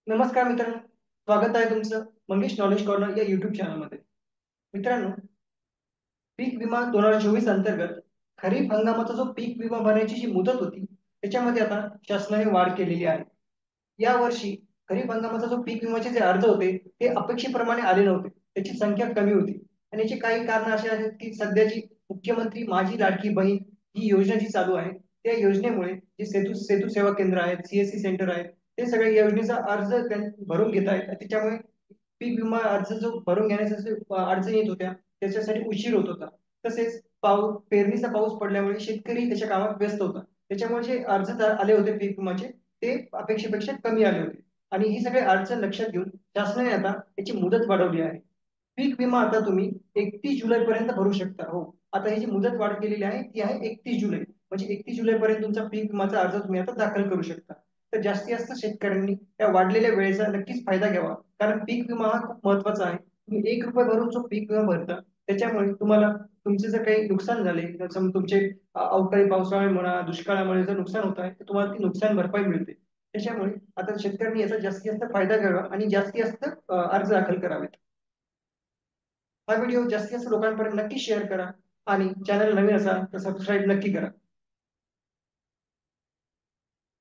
नमस्कार मित्रांनो, स्वागत आहे तुमचं मंगेश नॉलेज कॉर्नर या युट्यूब चॅनलमध्ये. मित्रांनो, पीक विमा 2024 अंतर्गत खरीप हंगामाचा जो पीक विमा भरण्याची जी मुदत होती त्याच्यामध्ये आता शासनाने वाढ केलेली आहे. या वर्षी खरीप हंगामाचा जो पीक विम्याचे जे अर्ज होते ते अपेक्षेप्रमाणे आले नव्हते. त्याची संख्या कमी होती आणि याची काही कारण अशी आहेत की सध्याची मुख्यमंत्री माझी लाडकी बहीण ही योजना जी चालू आहे त्या योजनेमुळे जे सेतू सेतू सेवा केंद्र आहेत, सीएससी सेंटर आहेत, ते सगळे योजनेचा अर्ज भरून घेत आहेत. त्याच्यामुळे पीक विमा अर्ज जो भरून घेण्याचा जो अडचणी येत होत्या त्याच्यासाठी उशीर होत होता. तसेच पेरणीचा पाऊस पडल्यामुळे शेतकरी त्याच्या कामात व्यस्त होता. त्याच्यामुळे जे अर्ज आले होते पीक विमाचे ते अपेक्षेपेक्षा कमी आले होते आणि ही सगळी अडचण लक्षात घेऊन शासनाने आता याची मुदत वाढवली आहे. पीक विमा आता तुम्ही 31 जुलै पर्यंत भरू शकता. हो, आता ही जी मुदत वाढ केलेली आहे ती आहे 31 जुलै. म्हणजे 31 जुलै पर्यंत तुमचा पीक विमाचा अर्ज तुम्ही आता दाखल करू शकता. तर जास्तीत जास्त शेतकऱ्यांनी या वाढलेल्या वेळेचा नक्कीच फायदा घ्यावा, कारण पीक विमा हा खूप महत्वाचा आहे. तुम्ही 1 रुपये भरून जो पीक विमा भरता त्याच्यामुळे तुम्हाला तुमचे जर काही नुकसान झाले, तुमचे अवकाळी पावसाळ्यामुळे म्हणा, दुष्काळामुळे जर नुकसान होत आहे तर तुम्हाला ती नुकसान भरपाई मिळते. त्याच्यामुळे आता शेतकऱ्यांनी याचा जास्तीत जास्त फायदा घ्यावा आणि जास्तीत जास्त अर्ज दाखल करावेत. हा व्हिडिओ जास्तीत जास्त लोकांपर्यंत नक्की शेअर करा आणि चॅनल नवीन असाल तर सबस्क्राईब नक्की करा.